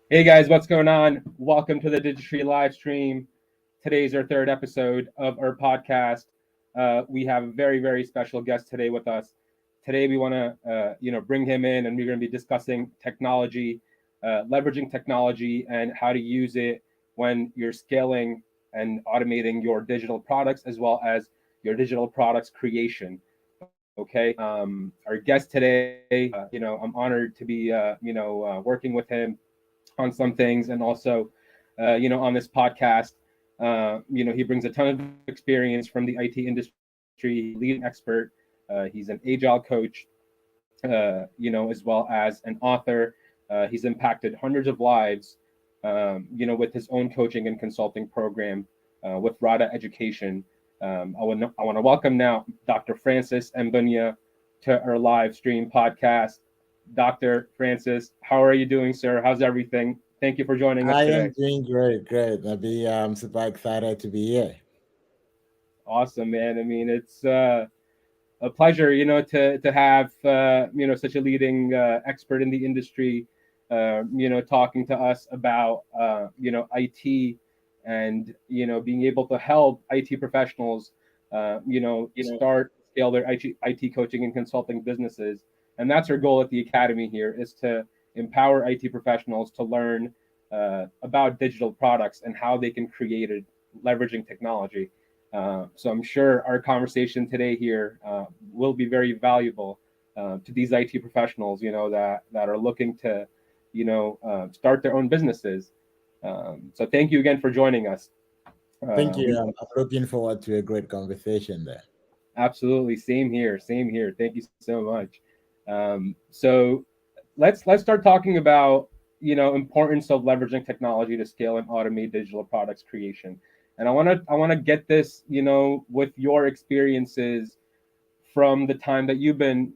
Hey guys, what's going on? Welcome to the DigiTree live stream. Today's our third episode of our podcast. We have a very special guest today with us. Today we want to bring him in, and we're going to be discussing technology, leveraging technology, and how to use it when you're scaling and automating your digital products as well as your digital products creation. Okay, our guest today, I'm honored to be, working with him on some things, and also, on this podcast. He brings a ton of experience from the IT industry. He's a leading expert. He's an agile coach, as well as an author. He's impacted hundreds of lives, with his own coaching and consulting program with RADA Education. I want to welcome now Dr. Francis Mbunya to our live stream podcast. Dr. Francis, how are you doing, sir? How's everything? Thank you for joining us I today. am doing great. I'm super excited to be here. Awesome, man. I mean, it's a pleasure, to have such a leading expert in the industry, talking to us about IT, and being able to help IT professionals, start scale their IT coaching and consulting businesses. And that's our goal at the academy here, is to empower IT professionals to learn about digital products and how they can create it leveraging technology. So I'm sure our conversation today here will be very valuable to these IT professionals, that are looking to, start their own businesses. So thank you again for joining us. Thank you. We I'm looking forward to a great conversation there. Absolutely, same here, same here. Thank you so much. So let's start talking about importance of leveraging technology to scale and automate digital products creation. And I want to get this, with your experiences from the time that you've been,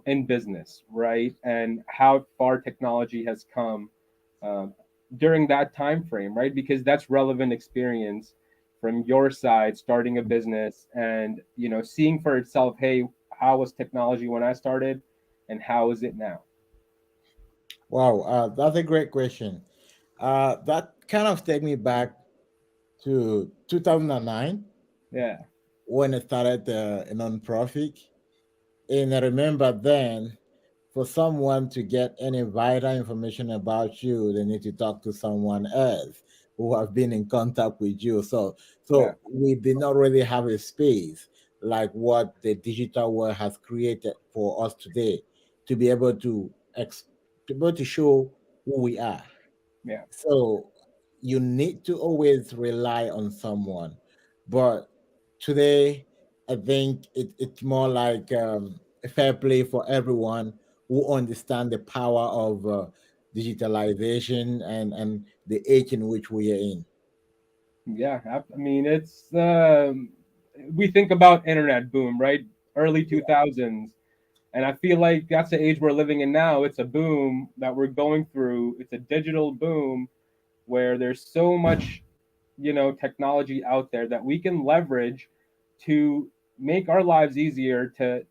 in business, right? And how far technology has come um, during that time frame, right? Because that's relevant experience from your side, starting a business and seeing for itself, hey, how was technology when I started, and how is it now? Wow, that's a great question. That kind of take me back to 2009 Yeah, when I started a nonprofit. And I remember then, for someone to get any vital information about you, they need to talk to someone else who have been in contact with you. So yeah, we did not really have a space like what the digital world has created for us today to be able to to be able to show who we are. yeah, So you need to always rely on someone. But today, I think it's more like a fair play for everyone who understand the power of digitalization and the age in which we are in. yeah. I mean, it's we think about internet boom, right? Early 2000s. And I feel like that's the age we're living in now. It's a boom that we're going through. It's a digital boom where there's so much, technology out there that we can leverage to make our lives easier to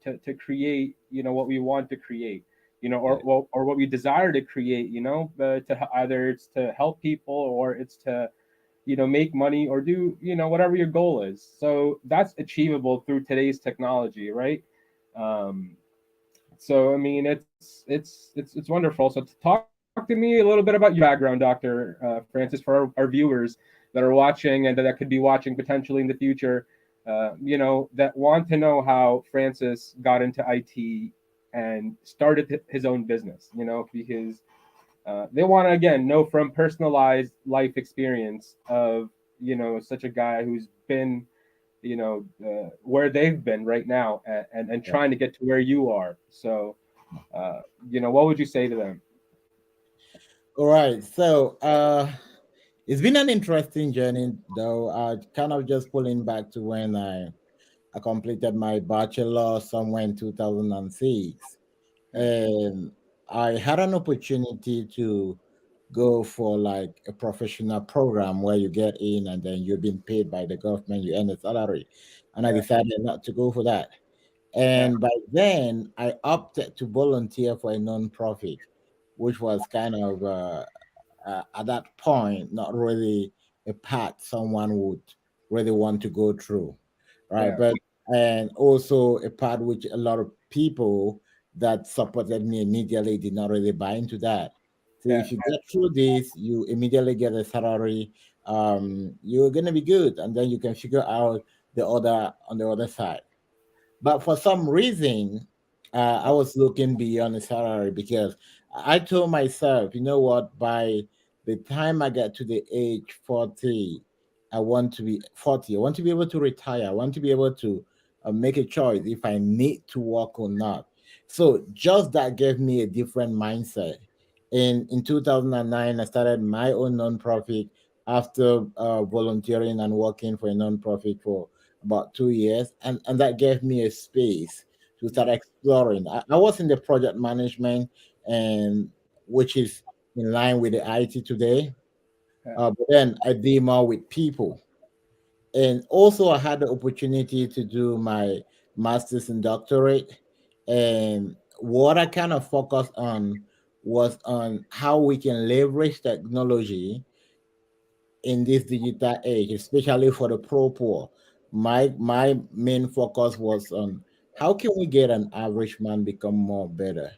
create, what we want to create, Yeah. or what we desire to create, to either it's to help people, or it's to, make money, or do, whatever your goal is. So that's achievable through today's technology, right? Um, so I mean, it's wonderful. So talk to me a little bit about your background, Doctor Francis, for our viewers that are watching and that could be watching potentially in the future. That want to know how Francis got into IT and started his own business. Because they want to again know from personalized life experience of such a guy who's been where they've been right now, and Yeah. trying to get to where you are. So what would you say to them? All right. So it's been an interesting journey, though. Kind of just pulling back to when I completed my bachelor somewhere in 2006. Yeah, And I had an opportunity to go for like a professional program where you get in and then you're being paid by the government, you earn a salary. And I yeah, decided not to go for that. yeah, And by then, I opted to volunteer for a nonprofit, which was kind of at that point not really a path someone would really want to go through, right? Yeah. But and also a part which a lot of people that supported me immediately did not really buy into that. So Yeah. if you get through this, you immediately get a salary. You're gonna be good, and then you can figure out the other on the other side. But for some reason, I was looking beyond the salary because I told myself, you know what, by the time I get to the age 40, I want to be 40. I want to be able to retire. I want to be able to make a choice if I need to work or not. So just that gave me a different mindset. In 2009, I started my own nonprofit after volunteering and working for a nonprofit for about 2 years, and that gave me a space to start Yeah. exploring. I was in the project management, and which is in line with the IT today, Yeah. but then I did more with people, and also I had the opportunity to do my master's and doctorate, and what I kind of focused on was on how we can leverage technology in this digital age, especially for the pro poor. My main focus was on how can we get an average man become more better?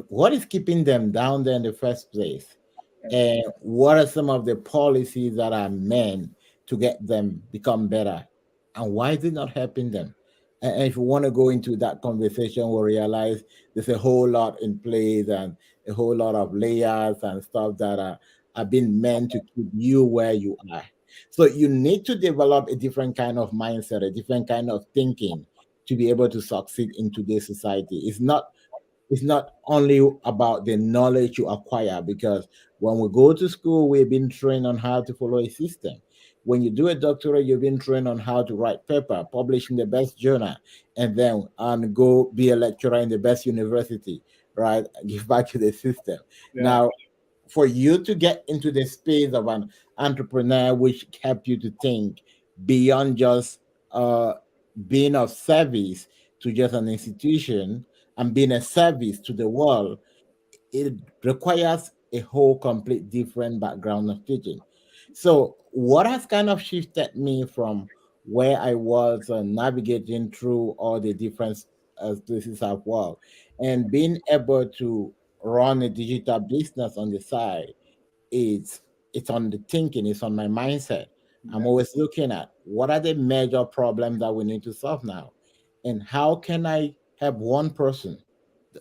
What is keeping them down there in the first place? And what are some of the policies that are meant to get them become better? And why is it not helping them? And if you want to go into that conversation, we'll realize there's a whole lot in place and a whole lot of layers and stuff that are being meant to keep you where you are. So you need to develop a different kind of mindset, a different kind of thinking to be able to succeed in today's society. It's not only about the knowledge you acquire, because when we go to school we've been trained on how to follow a system. When you do a doctorate, you've been trained on how to write paper, publish in the best journal, and then and go be a lecturer in the best university, right? Give back to the system. Yeah. Now, for you to get into the space of an entrepreneur, which help you to think beyond just uh, being of service to just an institution and being a service to the world, it requires a whole complete different background of teaching. So, what has kind of shifted me from where I was navigating through all the different places I've worked and being able to run a digital business on the side, it's it's on the thinking, it's on my mindset. I'm Yeah. always looking at what are the major problems that we need to solve now, and how can I help one person.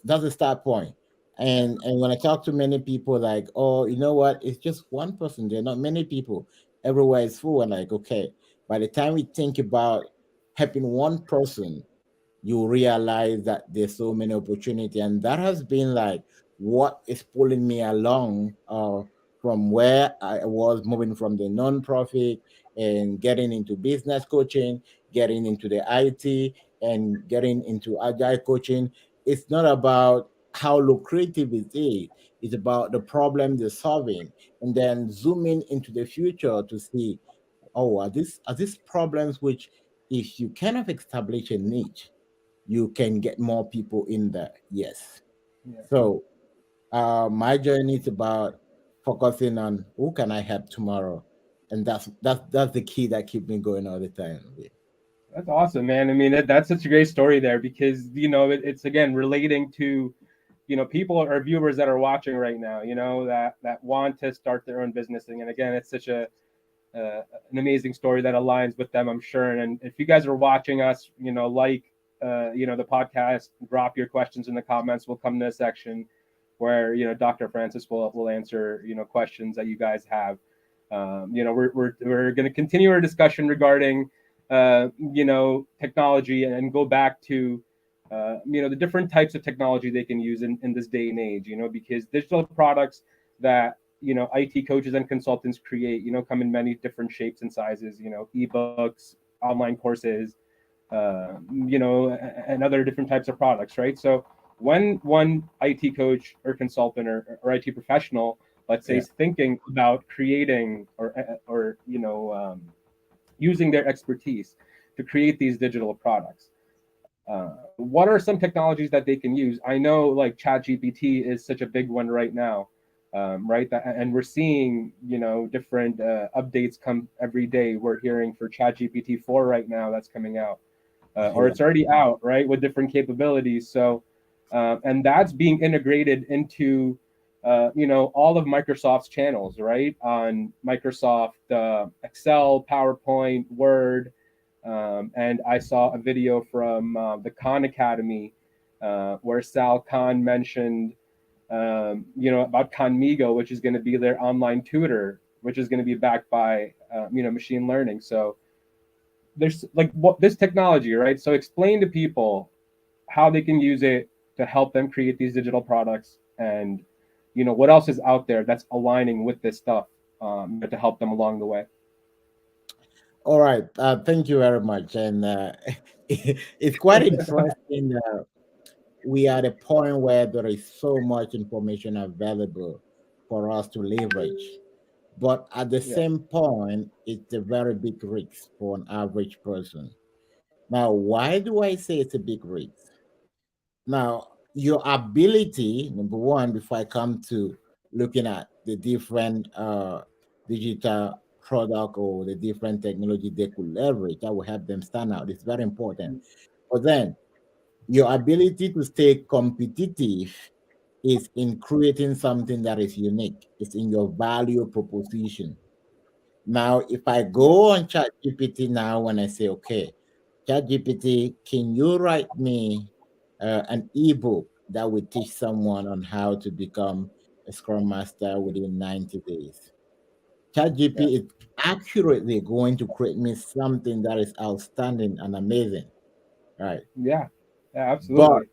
That's the start point. Yeah. And when I talk to many people, like, oh, you know what, it's just one person, there are not many people, everywhere is full. And like, okay, by the time we think about helping one person, you realize that there's so many opportunity, and that has been like what is pulling me along from where I was moving from the non-profit and getting into business coaching, getting into the IT, and getting into agile coaching. It's not about how lucrative it is, it's about the problem they're solving, and then zooming into the future to see, oh, are these problems which, if you kind of establish a niche, you can get more people in there. Yes. Yeah. So my journey is about focusing on who can I help tomorrow, and that's the key that keep me going all the time. That's awesome, man. I mean, that's such a great story there because it's again relating to people or viewers that are watching right now. That want to start their own business, and again, it's such an amazing story that aligns with them, I'm sure. And if you guys are watching us, the podcast, drop your questions in the comments. We'll come to a section where Dr. Francis will answer questions that you guys have. We're going to continue our discussion regarding technology and go back to the different types of technology they can use in this day and age. Because digital products that IT coaches and consultants create come in many different shapes and sizes. Ebooks, online courses, and other different types of products, right? So when one IT coach or consultant or IT professional, let's say, Yeah. is thinking about creating or using their expertise to create these digital products, what are some technologies that they can use? I know like ChatGPT is such a big one right now. right? And we're seeing, different updates come every day. We're hearing for ChatGPT 4 right now that's coming out, or Yeah. it's already out, right, with different capabilities. So, and that's being integrated into, all of Microsoft's channels, right? On Microsoft Excel, PowerPoint, Word. And I saw a video from the Khan Academy where Sal Khan mentioned, about Conmigo, which is going to be their online tutor, which is going to be backed by, machine learning. So there's like what this technology, right? So explain to people how they can use it to help them create these digital products, and what else is out there that's aligning with this stuff, to help them along the way. All right. Thank you very much. And it's quite interesting. We are at a point where there is so much information available for us to leverage. But at the Yeah, same point, it's a very big risk for an average person. Now, why do I say it's a big risk? Now, your ability, number one, before I come to looking at the different digital product or the different technology they could leverage that will help them stand out, it's very important. But then your ability to stay competitive is in creating something that is unique. It's in your value proposition. Now, if I yeah, go on ChatGPT now, when I say, okay, ChatGPT, can you write me an ebook that will teach someone on how to become a Scrum Master within 90 days? yeah, ChatGPT is accurately going to create me something that is outstanding and amazing, right? yeah, yeah, But absolutely.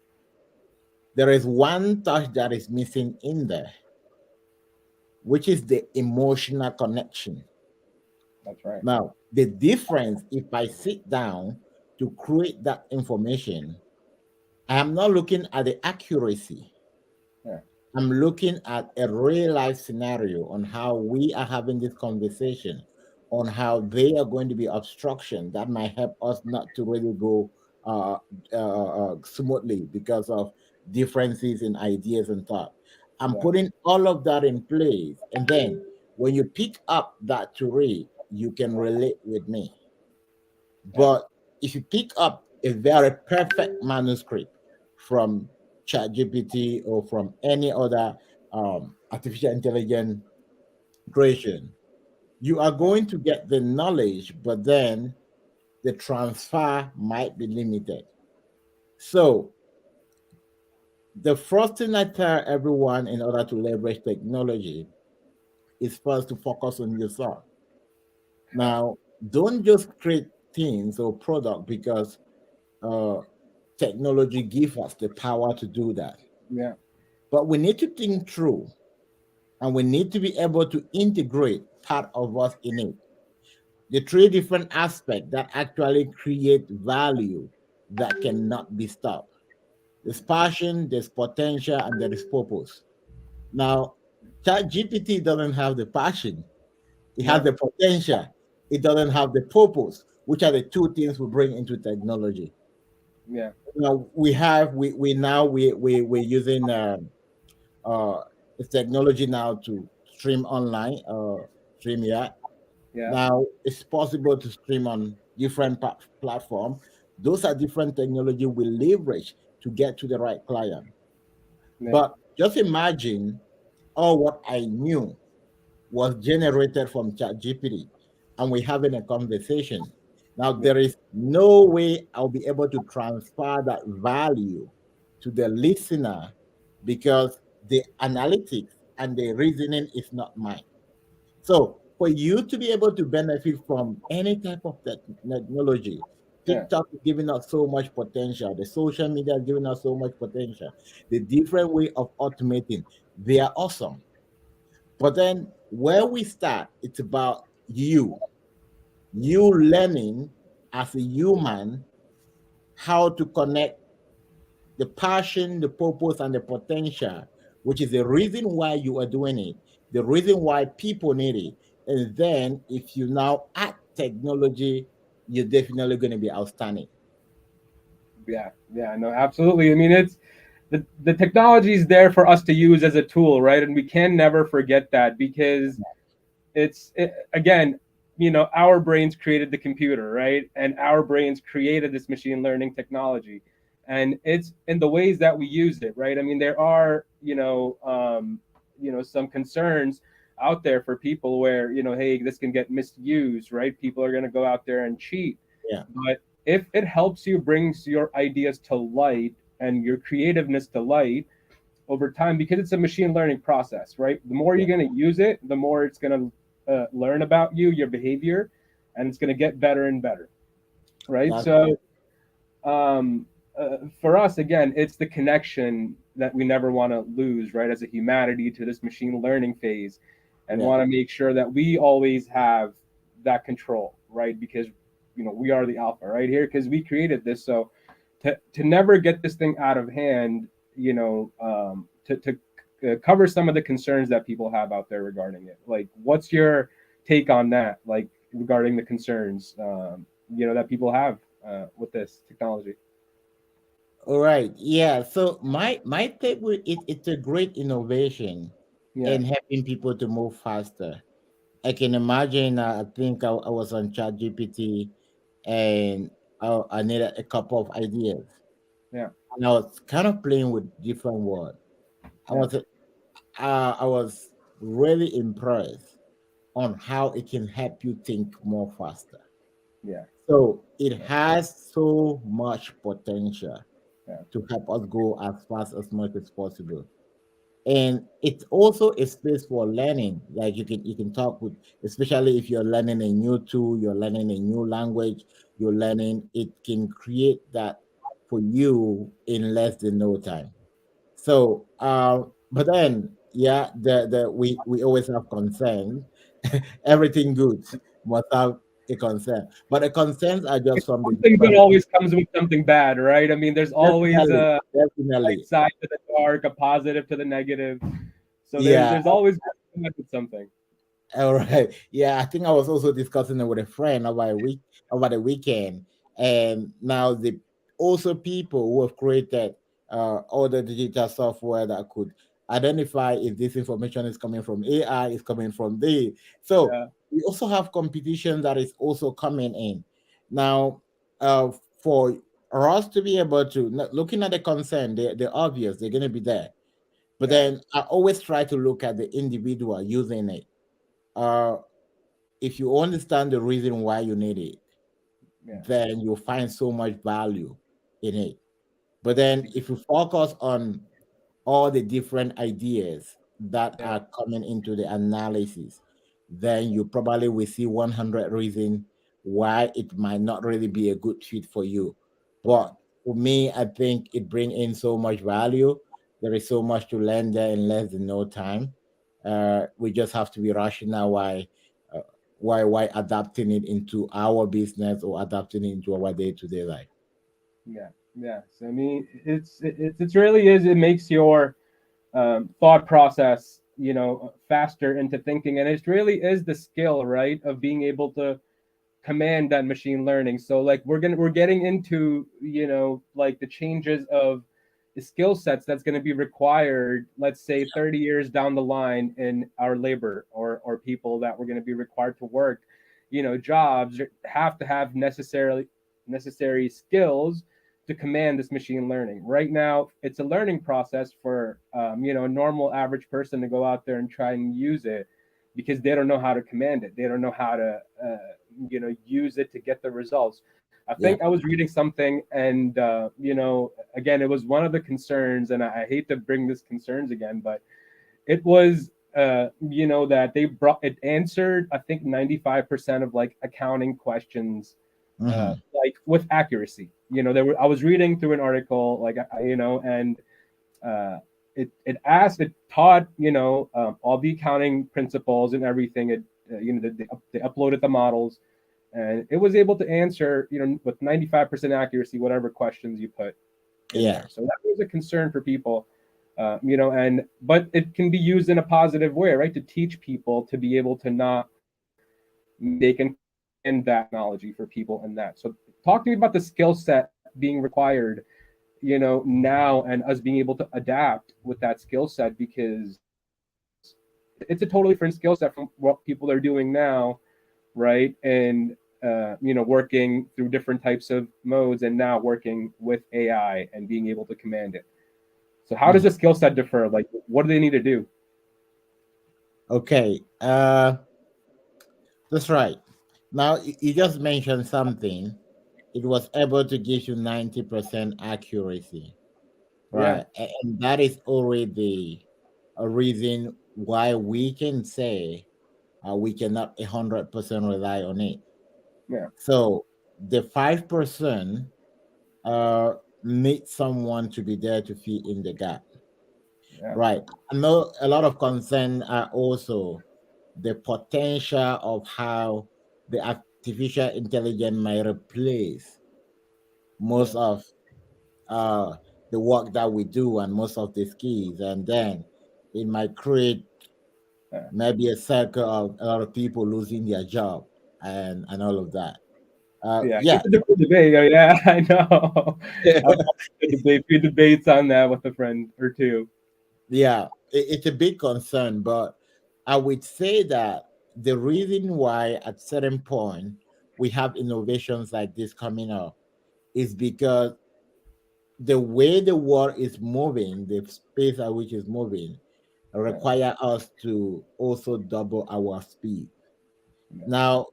there is one touch that is missing in there, which is the emotional connection. That's right. Now, the difference, if I sit down to create that information, I am not looking at the accuracy. Yeah, I'm looking at a real life scenario on how we are having this conversation, on how they are going to be obstruction that might help us not to really go uh, smoothly because of differences in ideas and thought. I'm yeah, putting all of that in place. And then when you pick up that to read, you can relate with me. yeah, But if you pick up a very perfect manuscript from ChatGPT or from any other artificial intelligence creation, you are yeah, going to get the knowledge, but then the transfer might be limited. So, the first thing I tell everyone in order to leverage technology is first to focus on yourself. Now, don't just create things or product because uh, technology gives us the power to do that. yeah, But we need to think through and we need to be able to integrate part of us in it. The three different aspects that actually create value that cannot be stopped. There's passion, there's potential, and there is purpose. Now, ChatGPT doesn't have the passion, it has yeah, the potential, it doesn't have the purpose, which are the two things we bring into technology. yeah, Now we have we now we're using uh technology now to stream online stream, yeah. yeah, Now it's possible to stream on different platform. Those are different technology we leverage to get to the right client. yeah, But just imagine all what I knew was generated from ChatGPT, and we're having a conversation. Now, yeah, there is no way I'll be able to transfer that value to the listener because the analytics and the reasoning is not mine. So, for you to be able to benefit from any type of technology, yeah, TikTok is giving us so much potential. The social media is giving us so much potential. The different way of automating, they are awesome. But then where we start, it's about you learning as a human how to connect the passion, the purpose, and the potential, which is the reason why you are doing it, the reason why people need it. And then if you now add technology, you're definitely going to be outstanding. yeah, yeah. No, absolutely. I mean, the technology is there for us to use as a tool, right? And we can never forget that, because again, our brains created the computer, right? And our brains created this machine learning technology, and it's in the ways that we use it, right? I mean, there are some concerns out there for people where, hey, this can get misused, right? People are going to go out there and cheat. Yeah. But if it helps you, brings your ideas to light and your creativeness to light over time, because it's a machine learning process, right? The more Yeah. you're going to use it, the more it's going to learn about you, your behavior, and it's going to get better and better, right? That's So for us, again, it's the connection that we never want to lose, right, as a humanity, to this machine learning phase, and yeah. want to make sure that we always have that control, right? Because we are the alpha right here, because we created this. So to never get this thing out of hand, to cover some of the concerns that people have out there regarding it. Like, what's your take on that? Like, regarding the concerns, that people have with this technology. All right. Yeah. So my take with it, it's a great innovation Yeah, in helping people to move faster. I can imagine. I think I was on ChatGPT, and I needed a couple of ideas, yeah, and I was kind of playing with different words. I yeah, was I was really impressed on how it can help you think more faster. yeah, So it has so much potential yeah, to help us go as fast as much as possible. And it's also a space for learning. Like you can talk with, especially if you're learning a new tool, you're learning a new language, you're learning, it can create that for you in less than no time. So, but then, yeah, we always have concerns. Everything good must have a concern, but the concerns are just from the something good different. always comes with something bad, right? I mean, there's always Definitely, a light definitely. side to the dark, a positive to the negative. So there's Yeah. there's always with something. All right. Yeah, I think I was also discussing it with a friend over the weekend, and now the also people who have created all the digital software that could identify if this information is coming from AI, is coming from the. So Yeah, we also have competition that is also coming in now. Uh, for us to be able to looking at the concern, they're obvious, they're going to be there, but yeah, then I always try to look at the individual using it. uh, if you understand the reason why you need it, yeah, then you'll find so much value in it. But then if you focus on all the different ideas that yeah, are coming into the analysis, then you probably will see 100 reasons why it might not really be a good fit for you. yeah, But for me, I think it brings in so much value. There is so much to learn there in less than no time. We just have to be rational uh, why adapting it into our business or adapting it into our day-to-day life. yeah, yeah. So I mean, it's really is. It makes your thought process, faster into thinking, and it really is the skill, right, of being able to command that machine learning. So like we're getting into like the changes of the skill sets that's going to be required, let's say 30 years down the line, in our labor, or people that we're going to be required to work, jobs have to have necessary skills to command this machine learning. Right now it's a learning process for a normal average person to go out there and try and use it, because they don't know how to command it, they don't know how to use it to get the results. I Yeah. think I was reading something, and again, it was one of the concerns, and I hate to bring this concerns again, but it was that they brought it answered, I think, 95% of like accounting questions, Hmm. like with accuracy. I was reading through an article, like, and uh, it taught all the accounting principles and everything. They uploaded the models, and it was able to answer, with 95% accuracy, whatever questions you put in Yeah. there. So that was a concern for people, and but it can be used in a positive way, right, to teach people to be able to not make and command that technology for people in that. So talk to me about the skill set being required, now, and us being able to adapt with that skill set, because it's a totally different skill set from what people are doing now, right? And working through different types of modes, and now working with AI and being able to command it. So how does Mhm. the skill set differ? Like, what do they need to do? Okay, that's right. Now you just mentioned something. It was able to give you 90% accuracy, Yeah, right? And that is already a reason why we can say we cannot 100% rely on it. yeah, So the 5% uh, need someone to be there to fill in the gap, yeah, right? I know a lot of concern are also the potential of how the artificial intelligence might replace yeah, most of uh, the work that we do and most of the skills, and then it might create yeah. maybe a circle of a lot of people losing their job and all of that. Yeah, Yeah, it's a different debate. Yeah, I know. I've had few debates on that with a friend or two. yeah, it's a big concern, but I would say that the reason why at certain point we have innovations like this coming up is because the way the world is moving, the space at which it's moving, Yeah, require us to also double our speed. yeah, Now,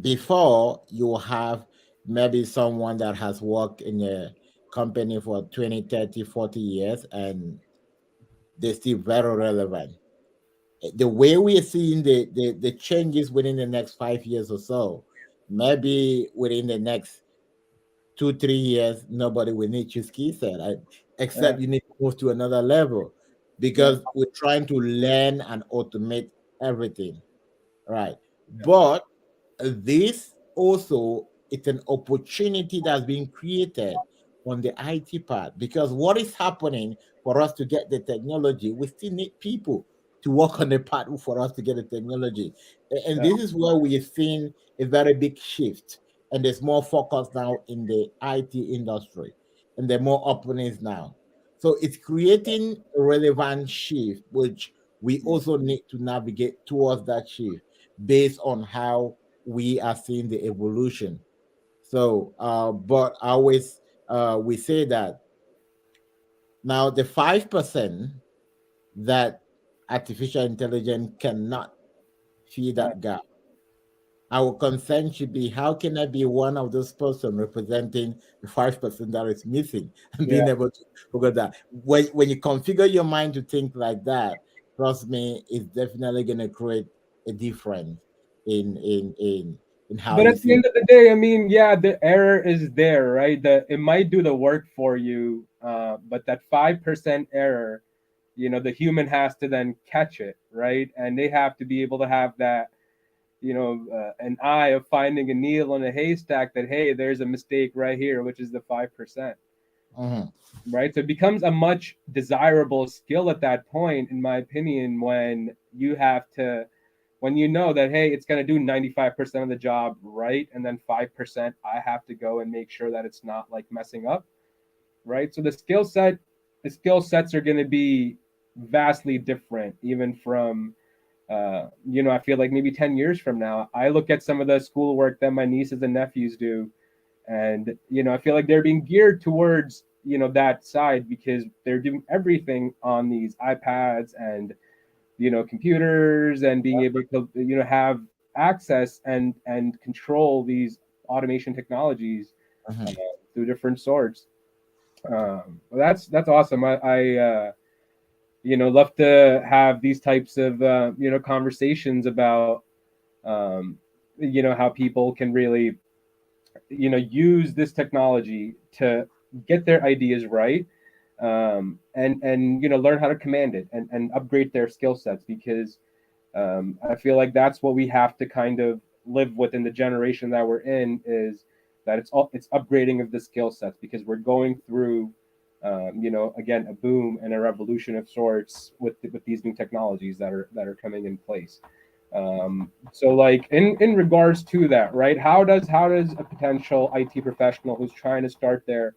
before you have maybe someone that has worked in a company for 20, 30, 40 years and they're still very relevant. The way we are seeing the changes within the next 5 years or so, maybe within the next 2, 3 years, nobody will need your skill set, yeah, except you need to move to another level yeah, because we're trying to learn and automate everything, right? But this also it's an opportunity that's being created on the IT part because what is happening for us to get the technology, we still need people to work on the part for us to get the technology. And yeah, this is where we are seeing a very big shift. And there's more focus now in the IT industry, and there are more openings now. So it's creating a relevant shift, which we yeah. also need to navigate towards that shift based on how we are seeing the evolution. So, but I always we say that now the 5% that artificial intelligence cannot fill Yeah, that gap. Our concern should be how can I be one of those person representing the 5% that is missing and yeah. being able to figure that. When you configure your mind to think like that, trust me, it's definitely gonna create a difference in how But you at the see. end of the day, I mean, yeah, the error is there, right? That it might do the work for you, but that 5% error, the human has to then catch it, right? And they have to be able to have that, an eye of finding a needle in a haystack. That, hey, there's a mistake right here, which is the 5%, Mhm, right? So it becomes a much desirable skill at that point, in my opinion, when you have to, when you know that, hey, it's going to do 95% of the job right, and then 5% I have to go and make sure that it's not like messing up, right? So the skill sets are going to be vastly different, even from I feel like maybe 10 years from now. I look at some of the schoolwork that my nieces and nephews do, and I feel like they're being geared towards that side, because they're doing everything on these iPads and computers, and being able to have access and control these automation technologies uh, mhm. through different sorts. Well, that's awesome. I love to have these types of conversations about um, how people can really use this technology to get their ideas right, and learn how to command it, and upgrade their skill sets, because I feel like that's what we have to kind of live within the generation that we're in, is that it's upgrading of the skill sets, because we're going through again, a boom and a revolution of sorts with these new technologies that are coming in place. So, like, in regards to that, right? How does a potential IT professional who's trying to start their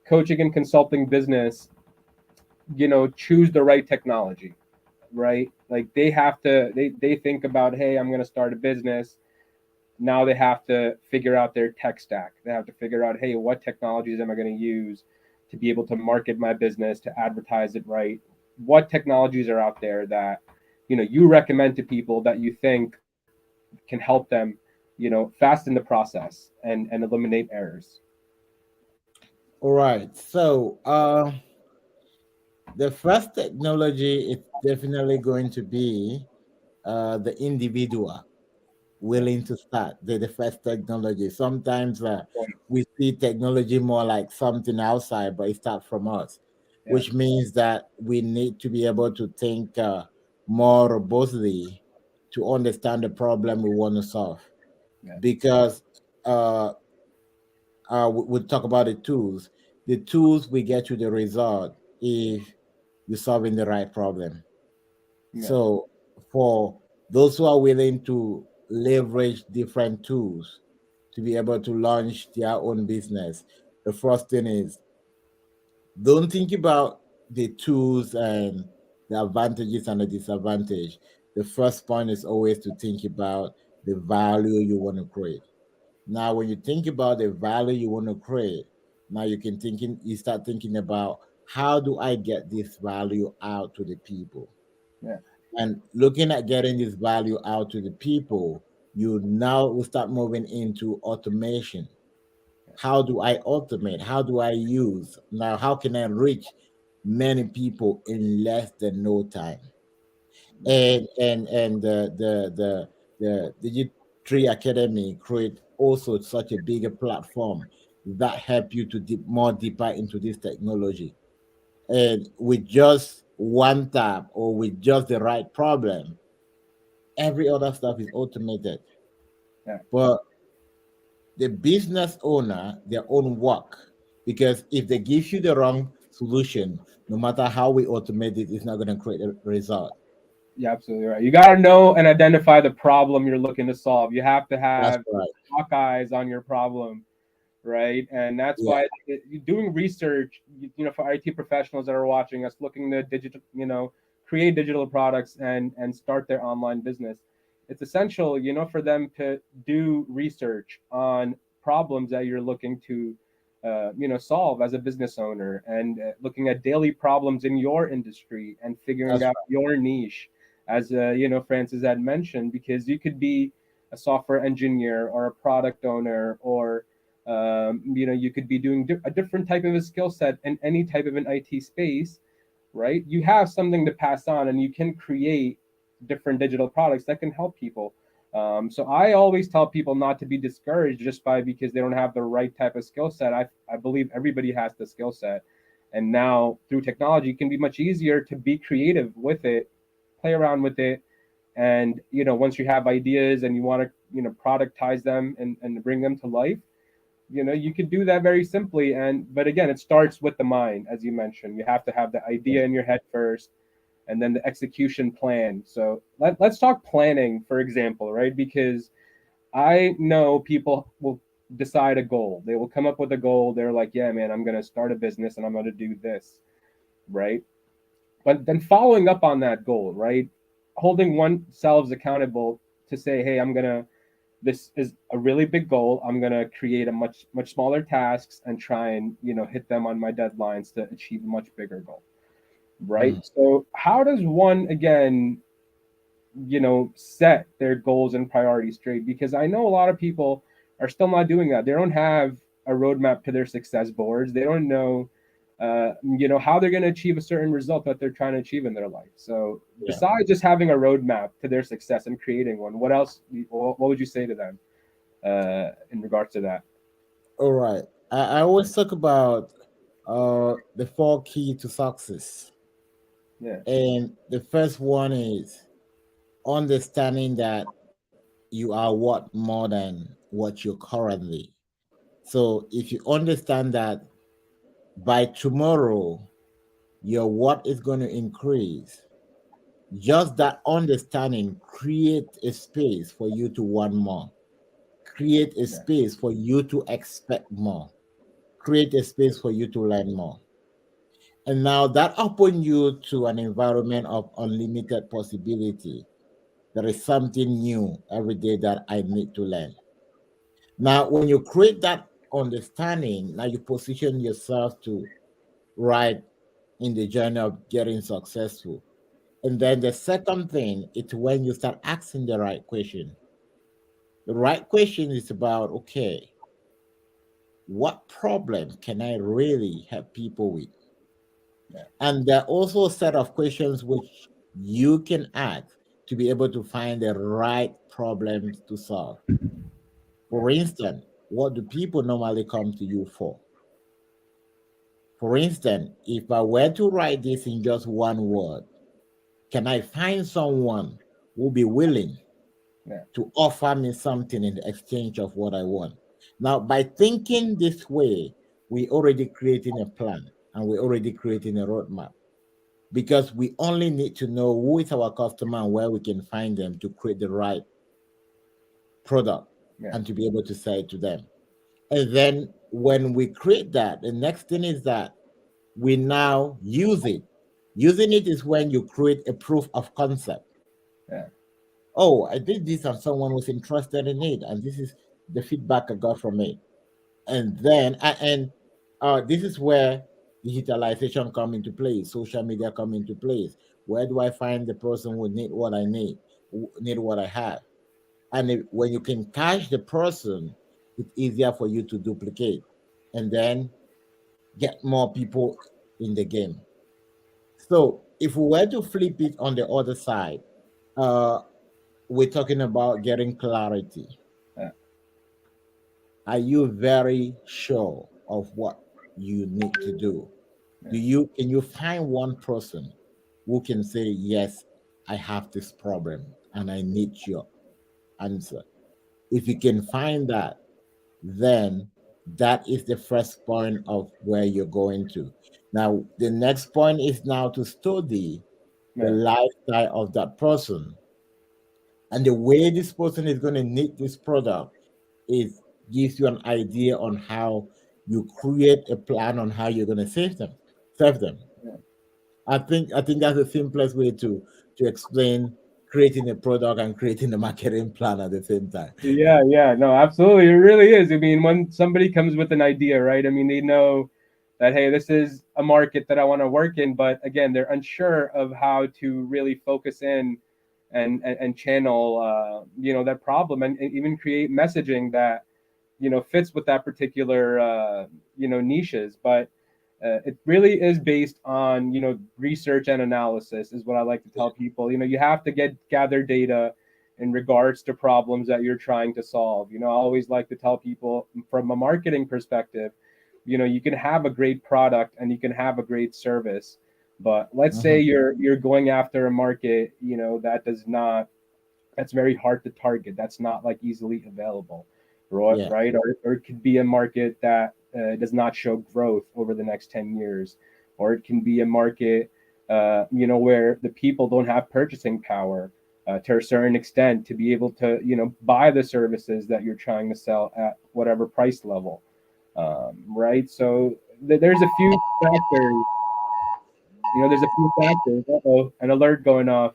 coaching and consulting business, choose the right technology, right? Like they think about, hey, I'm going to start a business. Now they have to figure out their tech stack. They have to figure out, hey, what technologies am I going to use to be able to market my business, to advertise it right? What technologies are out there that you recommend to people that you think can help them, fasten the process and eliminate errors? All right. So the first technology is definitely going to be the individual Yeah, willing to start the first technology. Sometimes point. we see technology more like something outside, but it starts from us, Yeah, which means that we need to be able to think more robustly to understand the problem we want to solve. yeah, Because uh, we'll talk about the tools. The tools will get you the result if you're solving the right problem. yeah, So for those who are willing to leverage different tools to be able to launch their own business, the first thing is don't think about the tools and the advantages and the disadvantage. The first point is always to think about the value you want to create. Now, when you think about the value you want to create, now you start thinking about how do I get this value out to the people? yeah, And looking at getting this value out to the people, you now will start moving into automation. How do I automate? How do I use? Now, how can I reach many people in less than no time? yeah, And the DigiTree Academy create also such a bigger platform that help you to more deeper into this technology. And with just one tap or with just the right problem, every other stuff is automated. yeah. But the business owner, their own work, because if they give you the wrong solution, no matter how we automate it, it's not going to create a result. You're absolutely right. You got to know and identify the problem you're looking to solve. You have to That's have right. hawk eyes on your problem, right? And that's Yeah. why doing research, for IT professionals that are watching us, looking to create digital products and start their online business. It's essential, for them to do research on problems that you're looking to, solve as a business owner, and looking at daily problems in your industry and figuring That's out your niche, as Francis had mentioned, because you could be a software engineer or a product owner, or you could be doing a different type of a skill set in any type of an IT space, right? You have something to pass on, and you can create different digital products that can help people. So I always tell people not to be discouraged just by because they don't have the right type of skill set. I believe everybody has the skill set, and now through technology, it can be much easier to be creative with it, play around with it, and once you have ideas and you want to productize them and bring them to life, you could do that very simply. But again, it starts with the mind. As you mentioned, you have to have the idea in your head first, and then the execution plan. So let's talk planning, for example, right? Because I know people will decide a goal. They will come up with a goal. They're like, yeah, man, I'm going to start a business and I'm going to do this, right? But then following up on that goal, right? Holding oneself accountable to say, hey, this is a really big goal. I'm going to create a much smaller tasks and try and, hit them on my deadlines to achieve a much bigger goal, right? Mm. So how does one, again, set their goals and priorities straight? Because I know a lot of people are still not doing that. They don't have a roadmap to their success boards. They don't know, how they're going to achieve a certain result that they're trying to achieve in their life. So Yeah. besides just having a roadmap to their success and creating one, what else? What would you say to them in regards to that? All right. I always talk about the four key to success. Yeah, And the first one is understanding that you are what more than what you're currently. So if you understand that by tomorrow your what is going to increase, just that understanding create a space for you to want more. Create a yeah, space for you to expect more. create a space for you to learn more. And now that open you to an environment of unlimited possibility. There is something new every day that I need to learn. Now, when you create that understanding, now you position yourself to right in the journey of getting successful. And then the second thing is when you start asking the right question. The right question is about, okay, what problem can I really help people with? Yeah. And there are also a set of questions which you can ask to be able to find the right problems to solve. For instance, what do people normally come to you for? For instance, if I were to write this in just one word, can I find someone who will be willing Yeah. to offer me something in the exchange of what I want? Now, by thinking this way, we already creating a plan and we're already creating a roadmap because we only need to know who is our customer and where we can find them to create the right product Yeah. and to be able to sell it to them. And then when we create that, the next thing is that we now use it. Using it is when you create a proof of concept. Yeah. Oh, I did this and someone was interested in it, and this is the feedback I got from it. And then this is where digitalization come into place, social media come into place. Where do I find the person who need what I need, who need what I have? And when you can catch the person, it's easier for you to duplicate and then get more people in the game. So if we were to flip it on the other side, uh, we're talking about getting clarity. Yeah. Are you very sure of what you need to do? Yeah. Can you find one person who can say, yes, I have this problem and I need your answer? If you can find that, then that is the first point of where you're going to. Now, the next point is now to study the Yeah. lifestyle of that person. And the way this person is going to need this product is gives you an idea on how you create a plan on how you're going to serve them. Yeah. I think that's the simplest way to explain creating a product and creating a marketing plan at the same time. Yeah, yeah, no, absolutely. It really is. I mean, when somebody comes with an idea, right? I mean, they know that, hey, this is a market that I want to work in, but again, they're unsure of how to really focus in and channel, that problem and even create messaging that, fits with that particular, niches. But it really is based on, research and analysis is what I like to tell people. You have to gather data in regards to problems that you're trying to solve. I always like to tell people from a marketing perspective, you can have a great product and you can have a great service, but let's say Mhm. you're going after a market, that's very hard to target. That's not like easily available, right? Yeah. Right? Or it could be a market that does not show growth over the next 10 years, or it can be a market, where the people don't have purchasing power to a certain extent to be able to, buy the services that you're trying to sell at whatever price level, right? So there's a few factors. There's a few factors. Uh-oh, an alert going off.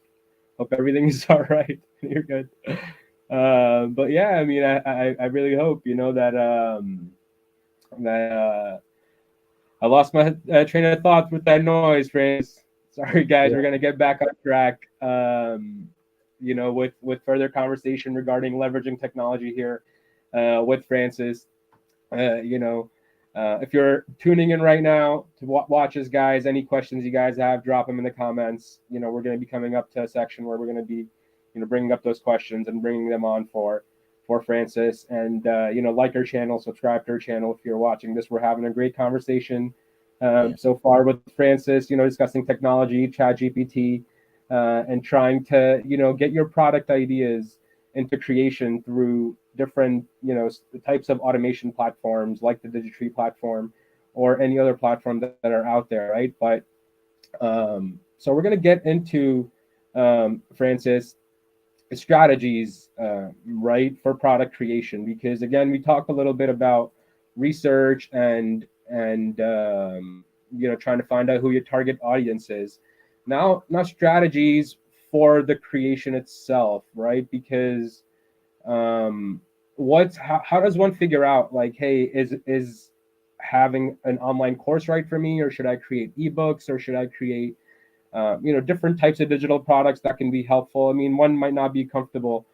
Hope everything's all right. You're good. But yeah, I mean, I really hope that I lost my train of thought with that noise, Francis. Sorry, guys. We're Yeah. gonna get back on track. With further conversation regarding leveraging technology here, with Francis. Uh, you know, if you're tuning in right now to watch us, guys, any questions you guys have, drop them in the comments. We're going to be coming up to a section where we're going to be, bringing up those questions and bringing them on for Francis. And like our channel, subscribe to our channel if you're watching this. We're having a great conversation Yeah. so far with Francis. Discussing technology, Chat GPT, and trying to get your product ideas into creation through different types of automation platforms like the DigiTree platform or any other platform that are out there, right? But so we're going to get into, Francis, strategies, right, for product creation, because again we talked a little bit about research and trying to find out who your target audience is. Now strategies for the creation itself, right? Because um how does one figure out, like, hey, is having an online course right for me, or should I create ebooks, or should I create different types of digital products that can be helpful? I mean, one might not be comfortable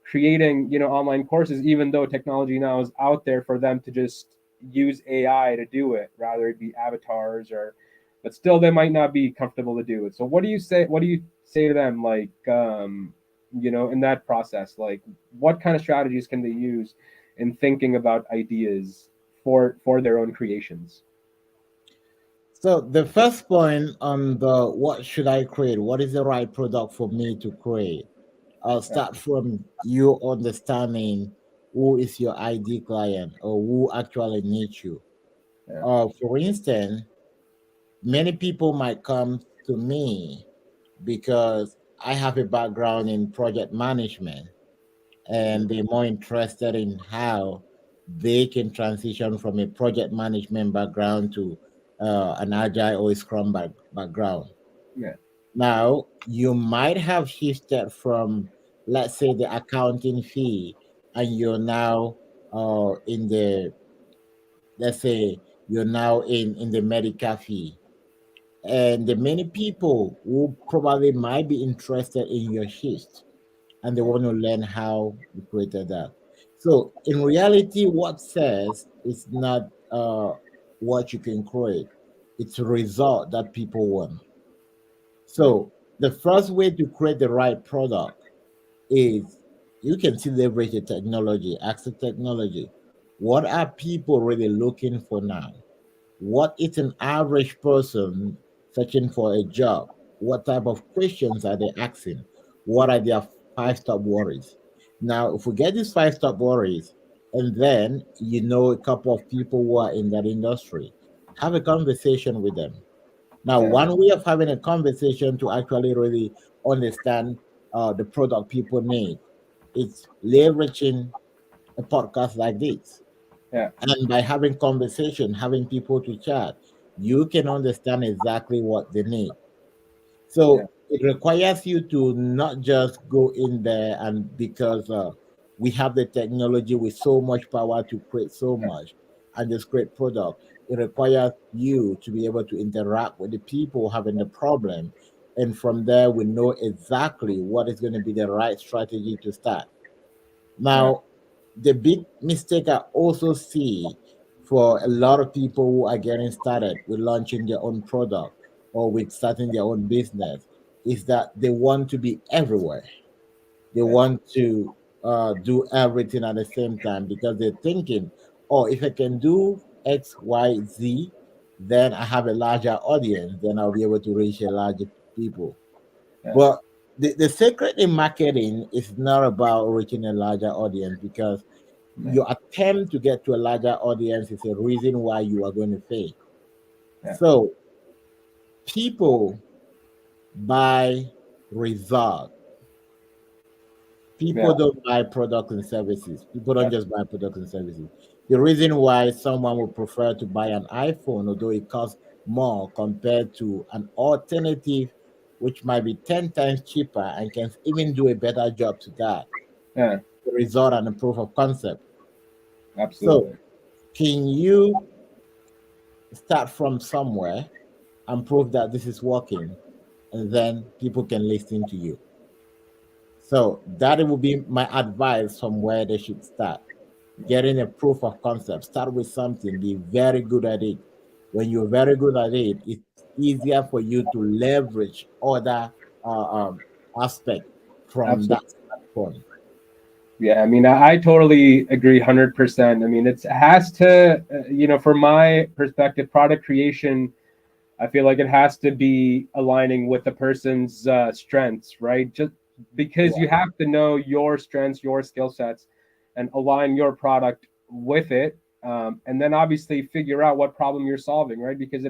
creating online courses, even though technology now is out there for them to just use AI to do it, rather it be avatars, or but still they might not be comfortable to do it. So what do you say to them, like, in that process, like, what kind of strategies can they use in thinking about ideas for their own creations? So the first point on the what should I create? What is the right product for me to create? I'll Yeah, start from you understanding who is your ID client or who actually needs you. yeah, For instance, many people might come to me because I have a background in project management and they're more interested in how they can transition from a project management background to an agile or a scrum background. yeah, Now, you might have shifted from, let's say, the accounting fee, and you're now in the, let's say, you're now in the medical fee. And the many people who probably might be interested in your shift and they want to learn how you created that. So in reality, what says is not what you can create; it's a result that people want. yeah, So the first way to create the right product is you can still leverage the technology, ask the technology. What are people really looking for now? What is an average person searching for a job? What type of questions are they asking? What are their five top worries? Now, if we get these five top worries, and then you know a couple of people who are in that industry, have a conversation with them. Now, yeah, one way of having a conversation to actually really understand the product people need is leveraging a podcast like this. yeah, And by having conversation, having people to chat, you can understand exactly what they need. yeah, So it requires you to not just go in there and because we have the technology with so much power to create so much and just create product. It requires you to be able to interact with the people having the problem. And from there, we know exactly what is going to be the right strategy to start. yeah, Now, the big mistake I also see for a lot of people who are getting started with launching their own product or with starting their own business is that they want to be everywhere. They yeah, want to do everything at the same time because they're thinking, oh, if I can do X, Y, Z, then I have a larger audience, then I'll be able to reach a larger people. yeah, But the secret in marketing is not about reaching a larger audience because yeah, your attempt to get to a larger audience is a reason why you are going to fail. yeah, So people buy result. People yeah, don't buy products and services. People don't yeah, just buy products and services. The reason why someone would prefer to buy an iPhone, although it costs more compared to an alternative, which might be 10 times cheaper and can even do a better job to that, yeah, the result and the proof of concept. So, absolutely. can you start from somewhere and prove that this is working, and then people can listen to you? So, that would be my advice from where they should start. Getting a proof of concept. Start with something, be very good at it. When you're very good at it, it's easier for you to leverage other aspects from that Absolutely. standpoint. Yeah, I mean, I totally agree 100%. I mean, it has to, from my perspective, product creation, I feel like it has to be aligning with the person's strengths, right? Just because Yeah, you have to know your strengths, your skill sets, and align your product with it. And then obviously figure out what problem you're solving, right? Because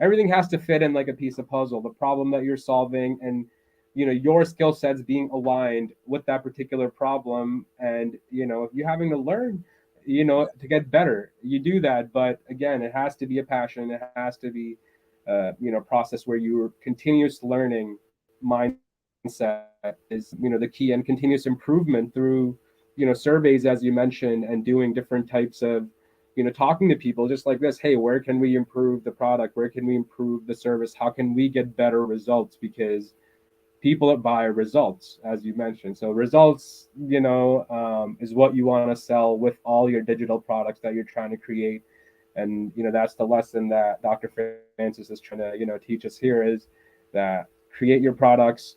everything has to fit in like a piece of puzzle. The problem that you're solving, and your skill sets being aligned with that particular problem. And if you're having to learn to get better. You do that, but again, it has to be a passion. It has to be, process where you're continuous learning mindset is, the key, and continuous improvement through, surveys, as you mentioned, and doing different types of, talking to people just like this. Hey, where can we improve the product? Where can we improve the service? How can we get better results? Because people that buy results, as you mentioned. So results, is what you want to sell with all your digital products that you're trying to create. And that's the lesson that Dr. Francis is trying to teach us here, is that create your products,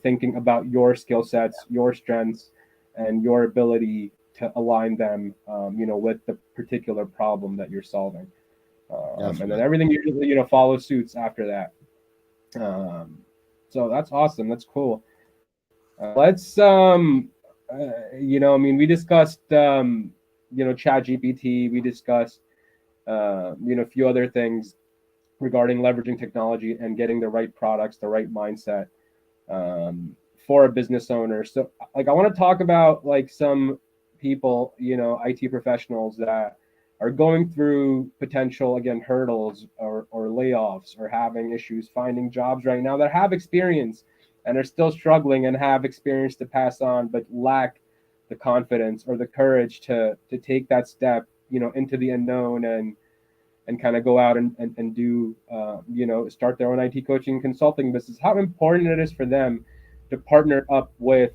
thinking about your skill sets, your strengths, and your ability to align them, with the particular problem that you're solving. That's And then right. everything usually follows suits after that. um, so that's awesome. That's cool. Let's I mean, we discussed Chat GPT. We discussed a few other things regarding leveraging technology and getting the right products, the right mindset, for a business owner. So, like, I want to talk about like some people, IT professionals that are going through potential, again, hurdles, or layoffs, or having issues finding jobs right now, that have experience and are still struggling and have experience to pass on, but lack the confidence or the courage to take that step, into the unknown, and kind of go out and do, start their own IT coaching consulting business. How important it is for them to partner up with,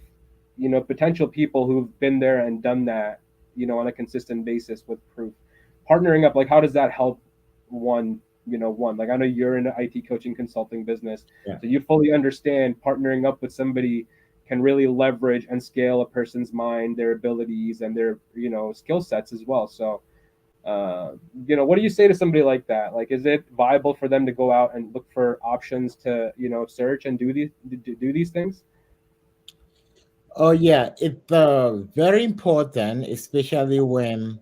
potential people who've been there and done that, on a consistent basis with proof. Partnering up, like, how does that help one? Like, I know you're in the IT coaching consulting business, Yeah. so you fully understand partnering up with somebody can really leverage and scale a person's mind, their abilities, and their skill sets as well. So what do you say to somebody like that? Like, is it viable for them to go out and look for options to, search and do these things? Oh yeah, it's very important, especially when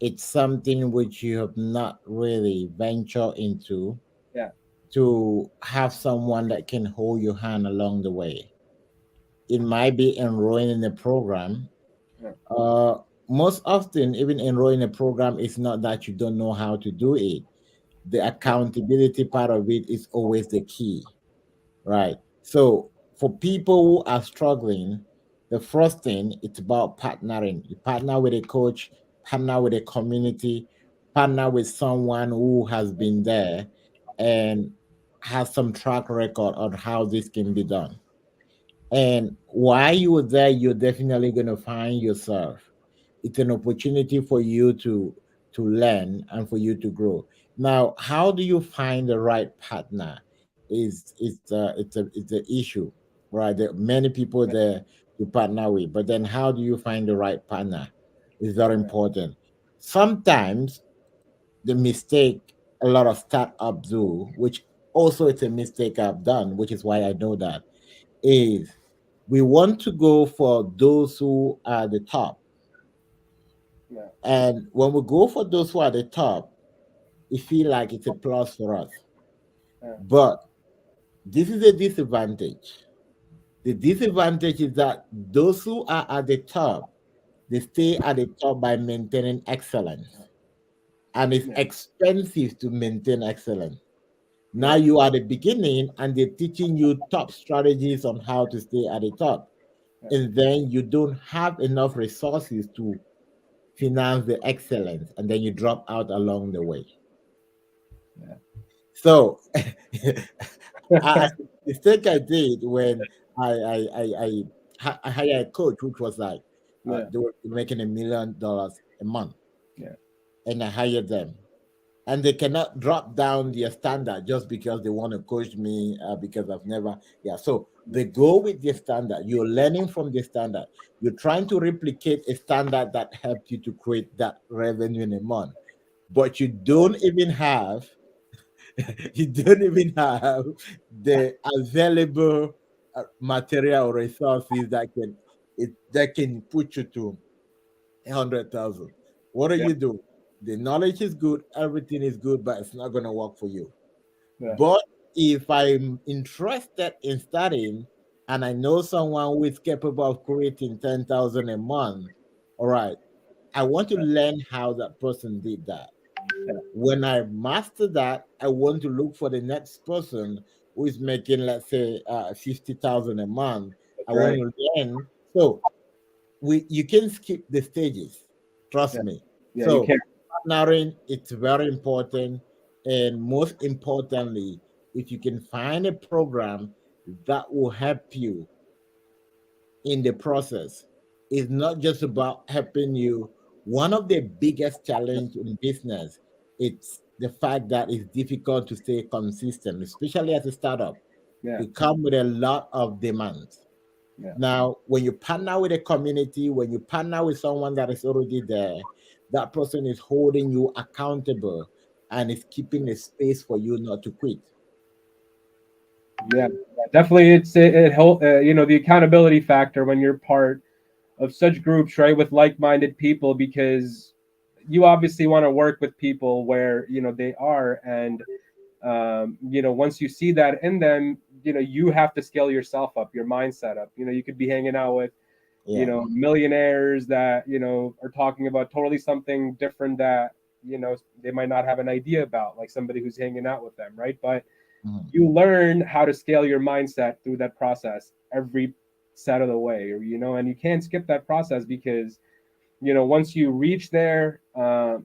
it's something which you have not really ventured into, Yeah, to have someone that can hold your hand along the way. It might be enrolling in a program. yeah, Uh, Most often, even enrolling in a program is not that you don't know how to do it. The yeah, accountability part of it is always the key, right? So for people who are struggling, the first thing, it's about partnering. You partner with a coach, partner with a community, partner with someone who has been there and has some track record on how this can be done. And while you were there, you're definitely going to find yourself. It's an opportunity for you to learn and for you to grow. Now, how do you find the right partner? It's the issue, right? There are many people yeah, there to partner with, but then how do you find the right partner? Is very yeah, important. Sometimes the mistake a lot of startups do, which also it's a mistake I've done, which is why I know that, is we want to go for those who are the top. yeah, And when we go for those who are the top, it feel like it's a plus for us. yeah, But this is a disadvantage. The disadvantage is that those who are at the top, they stay at the top by maintaining excellence. And it's yeah, expensive to maintain excellence. Now yeah, you are at the beginning and they're teaching you top strategies on how to stay at the top. yeah, And then you don't have enough resources to finance the excellence, and then you drop out along the way. So the mistake I did when I hired a coach, which was like yeah, they were making $1 million a month, yeah, and I hired them, and they cannot drop down their standard just because they want to coach me because I've never, yeah. So they go with the standard. You're learning from the standard. You're trying to replicate a standard that helped you to create that revenue in a month, but you don't even have you don't even have the available material or resources that can put you to 100,000. What do yeah, you do? The knowledge is good, everything is good, but it's not going to work for you. yeah, But if I'm interested in studying and I know someone who is capable of creating 10,000 a month, all right, I want to learn how that person did that. When I master that, I want to look for the next person who is making, let's say, 50,000 a month. I That's want right. to learn. So you can skip the stages. Trust Yeah, me. yeah, you So can't. partnering, it's very important, and most importantly, if you can find a program that will help you in the process, it's not just about helping you. One of the biggest challenge in business, it's the fact that it's difficult to stay consistent, especially as a startup. Yeah, It comes with a lot of demands. yeah, Now, when you partner with a community, when you partner with someone that is already there, that person is holding you accountable and is keeping a space for you not to quit. yeah. Definitely, it help. The accountability factor when you're part of such groups, right, with like-minded people, because you obviously want to work with people where they are, and once you see that in them, you have to scale yourself up, your mindset up. You could be hanging out with Yeah. millionaires that are talking about totally something different that they might not have an idea about, like somebody who's hanging out with them, right? But Mhm. you learn how to scale your mindset through that process every set of the way, and you can't skip that process, because once you reach there, to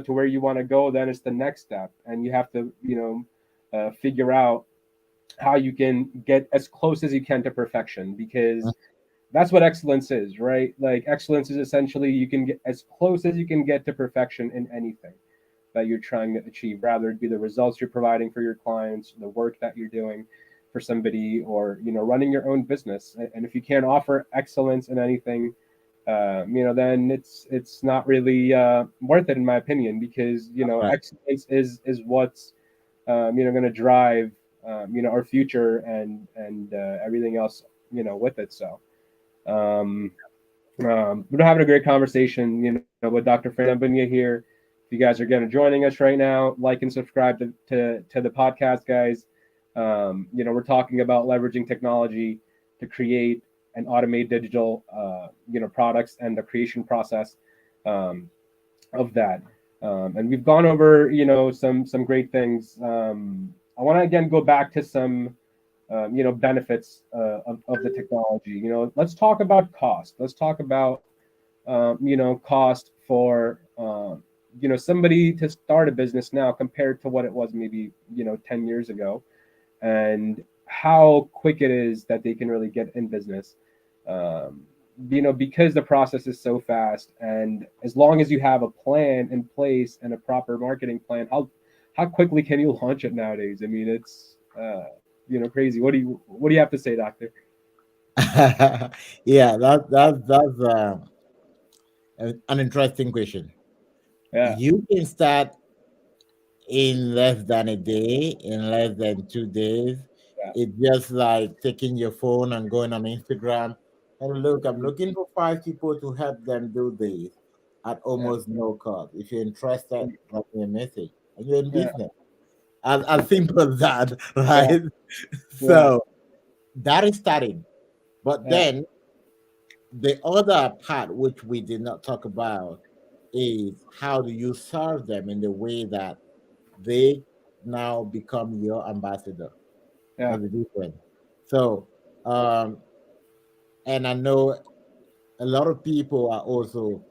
where you want to go, then it's the next step, and you have to figure out how you can get as close as you can to perfection, because that's what excellence is, right? Like, excellence is essentially you can get as close as you can get to perfection in anything that you're trying to achieve, rather it be the results you're providing for your clients, the work that you're doing for somebody, or running your own business. And if you can't offer excellence in anything, then it's not really worth it, in my opinion, because Right. excellence is what's going to drive our future, and everything else with it. So we're having a great conversation, with Dr. Fernand Mbunya here. If you guys are going to joining us right now, like and subscribe to the podcast, guys. We're talking about leveraging technology to create and automate digital, products, and the creation process um, of that. And we've gone over, some great things. I want to again go back to some benefits of the technology. Let's talk about cost. Let's talk about cost for somebody to start a business now compared to what it was maybe 10 years ago, and how quick it is that they can really get in business. um, because the process is so fast, and as long as you have a plan in place and a proper marketing plan, how quickly can you launch it nowadays? I mean, it's crazy. What do you have to say, doctor? Yeah, that's an interesting question. Yeah, You can start in less than a day, in less than 2 days. yeah, It's just like taking your phone and going on Instagram and look, I'm mhm, looking for 5 people to help them do this at yeah, almost no cost. If you're interested, mm, drop me a message and you're in yeah, business. As simple as that, yeah, right? yeah, So that is starting. But yeah, then the other part, which we did not talk about, is how do you serve them in the way that they now become your ambassador. yeah, That's the difference. So, um, and I know a lot of people are also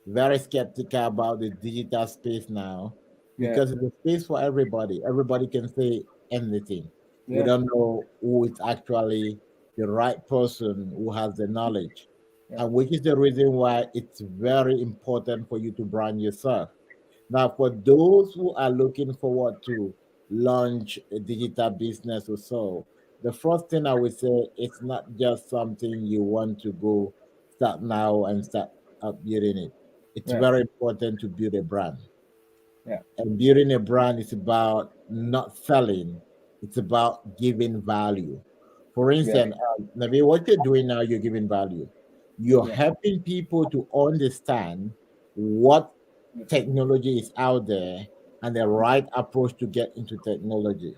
very skeptical about the digital space now yeah, because it's a space for everybody. Everybody can say anything. We yeah, don't know who is actually the right person who has the knowledge, yeah, and which is the reason why it's very important for you to brand yourself. Now, for those who are looking forward to launch a digital business or so, the first thing I would say, it's not just something you want to go start now and start building it. It's yeah, very important to build a brand. yeah, And building a brand is about not selling, it's about giving value. For yeah, instance, maybe what you're doing now, you're giving value. You're yeah, helping people to understand what technology is out there and the right approach to get into technology.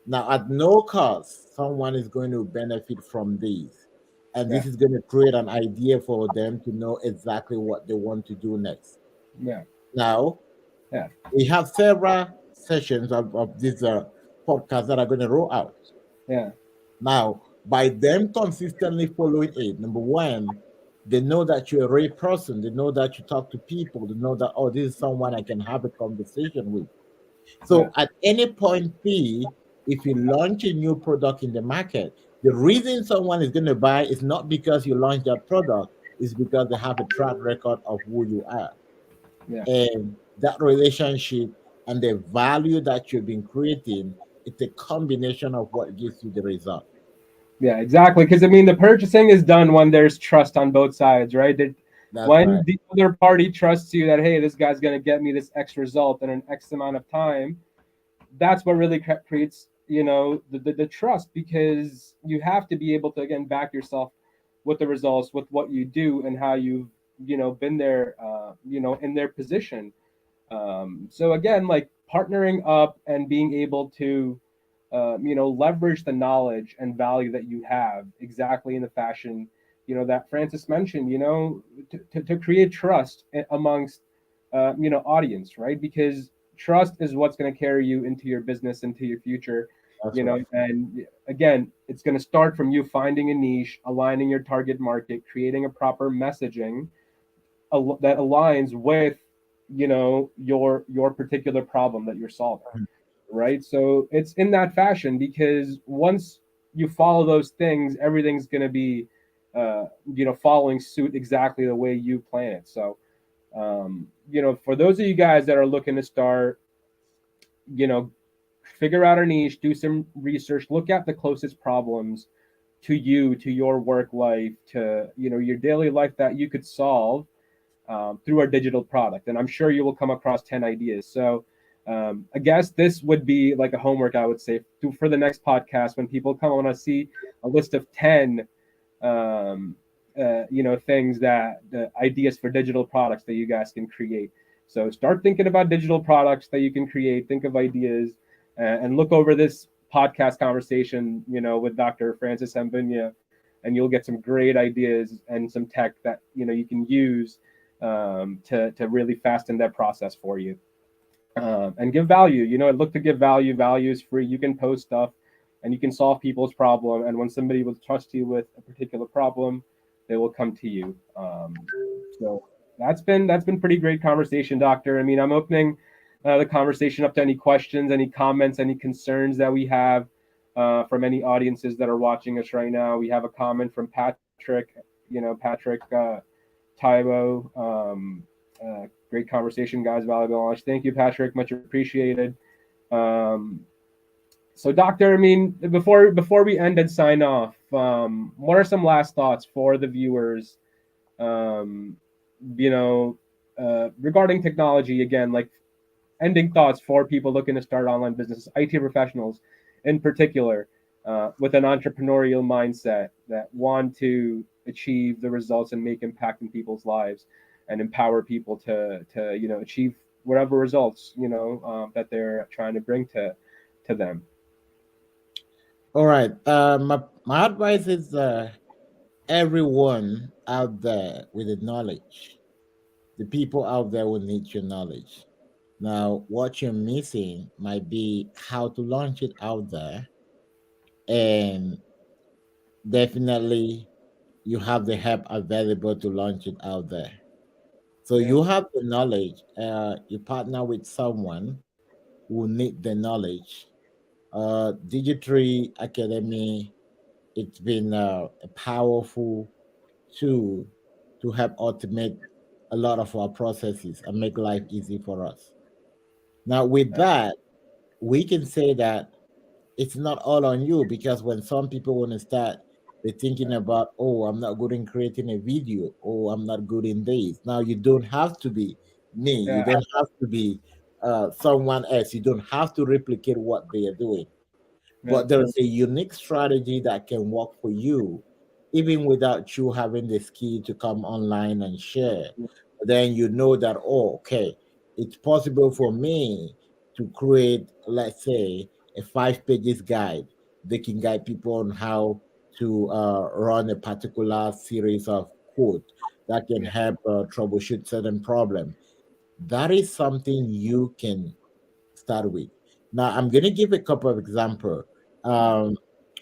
Now, at no cost, someone is going to benefit from these. And Yeah. this is going to create an idea for them to know exactly what they want to do next. Yeah. Now, Yeah. we have several sessions of this podcast that are going to roll out. Yeah. Now, by them consistently following it, number one, they know that you're a real person. They know that you talk to people. They know that, oh, this is someone I can have a conversation with. Yeah. So at any point P, if you launch a new product in the market, the reason someone is going to buy is not because you launched that product, is because they have a track record of who you are. Yeah. And that relationship and the value that you've been creating, it's a combination of what gives you the result. Yeah, exactly. Because I mean, the purchasing is done when there's trust on both sides, right? That's When right. the other party trusts you that, hey, this guy's going to get me this X result in an X amount of time, that's what really creates, the trust, because you have to be able to, again, back yourself with the results, with what you do and how you've, been there, in their position. So again, like partnering up and being able to, leverage the knowledge and value that you have exactly in the fashion, that Francis mentioned, to create trust amongst, audience, right? Because trust is what's going to carry you into your business, into your future, That's right. and again, it's going to start from you finding a niche, aligning your target market, creating a proper messaging that aligns with, your particular problem that you're solving, right? So it's in that fashion, because once you follow those things, everything's going to be, following suit exactly the way you plan it. So, for those of you guys that are looking to start, you know, figure out a niche, do some research, look at the closest problems to you, to your work life, to, your daily life that you could solve, through our digital product. And I'm sure you will come across 10 ideas. So I guess this would be like a homework, I would say, for the next podcast. When people come, I want to see a list of 10, um, things that, ideas for digital products that you guys can create. So start thinking about digital products that you can create, think of ideas, and look over this podcast conversation, with Dr. Francis Mbunya, and you'll get some great ideas and some tech that, you can use, to really fasten that process for you, and give value. Look to give value. Value is free. You can post stuff, and you can solve people's problem. And when somebody will trust you with a particular problem, they will come to you. So that's been pretty great conversation, Doctor. I mean, I'm opening, the conversation up to any questions, any comments, any concerns that we have, from any audiences that are watching us right now. We have a comment from Patrick. Patrick. Tybo. Great conversation, guys. Valuable knowledge. Thank you, Patrick. Much appreciated. Um, so, Doctor, I mean, before we end and sign off, what are some last thoughts for the viewers? Um, regarding technology, again, like ending thoughts for people looking to start online businesses, IT professionals in particular, with an entrepreneurial mindset that want to achieve the results and make impact in people's lives and empower people to achieve whatever results, that they're trying to bring to them. All right. My advice is everyone out there with the knowledge, the people out there will need your knowledge. Now, what you're missing might be how to launch it out there, and definitely you have the help available to launch it out there. So Yeah, you have the knowledge. You partner with someone who need the knowledge. DigiTree Academy, it's been a powerful tool to help automate a lot of our processes and make life easy for us. Now, with that, we can say that it's not all on you, because when some people want to start, they're thinking about, oh, I'm not good in creating a video, oh, I'm not good in this. Now, you don't have to be me, you yeah, don't have to be someone else, you don't have to replicate what they are doing. yeah, But there is a unique strategy that can work for you, even without you having the skill to come online and share. Then you know that, oh, okay, it's possible for me to create, let's say, a 5 pages guide. They can guide people on how to run a particular series of code that can Yeah. help troubleshoot certain problem. That is something you can start with. Now, I'm going to give a couple of examples. Um,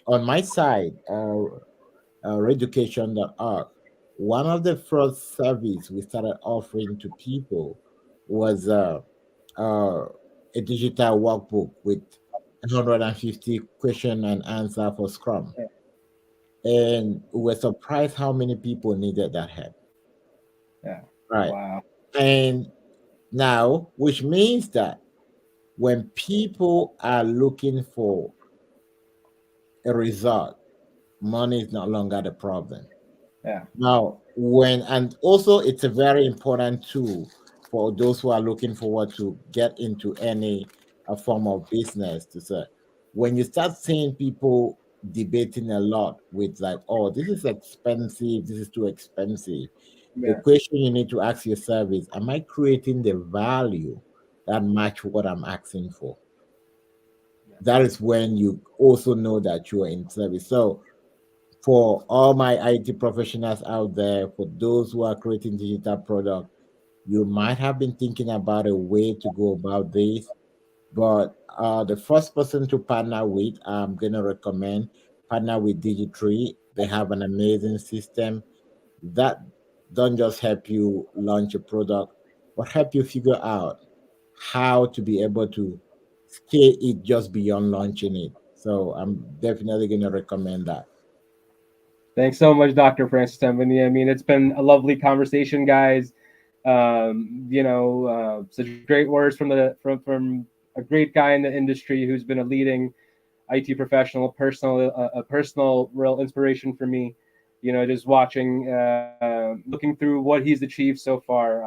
on my side, reeducation.org, one of the first service we started offering to people was uh, a digital workbook with 150 question and answer for Scrum. And we were surprised how many people needed that help. Yeah. Right. Wow. And now, which means that when people are looking for a result, money is no longer the problem. Yeah. Now, and also it's a very important tool for those who are looking forward to get into any form of business. To say, when you start seeing people debating a lot with like, oh, this is expensive, this is too expensive. The Yeah. question you need to ask yourself is, am I creating the value that match what I'm asking for? That is when you also know that you are in service. So for all my IT professionals out there, for those who are creating digital product, you might have been thinking about a way to go about this, but the first person to partner with, I'm gonna recommend partner with DigiTree. They have an amazing system that don't just help you launch a product, but help you figure out how to be able to scale it just beyond launching it. So I'm definitely gonna recommend that. Thanks so much, Dr. Francis Mbunya. I mean, it's been a lovely conversation, guys. Such great words from from a great guy in the industry who's been a leading IT professional, a personal real inspiration for me. Just watching, looking through what he's achieved so far,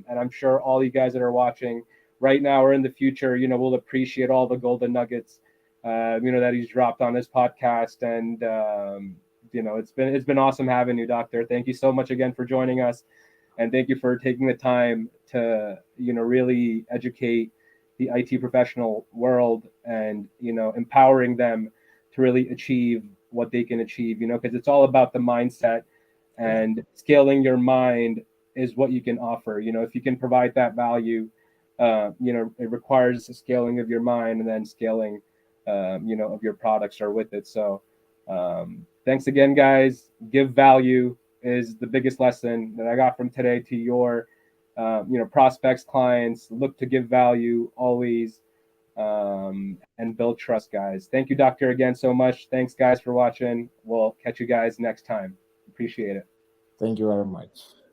and I'm sure all you guys that are watching right now or in the future, will appreciate all the golden nuggets, that he's dropped on this podcast. And it's been awesome having you, Doctor. Thank you so much again for joining us, and thank you for taking the time to really educate the IT professional world, and empowering them to really achieve what they can achieve, because it's all about the mindset, Yeah. and scaling your mind is what you can offer. If you can provide that value, it requires a scaling of your mind, and then scaling of your products are with it. So thanks again, guys. Give value is the biggest lesson that I got from today to your prospects, clients. Look to give value always, and build trust, guys. Thank you, Doctor, again so much. Thanks, guys, for watching. We'll catch you guys next time. Appreciate it. Thank you very much.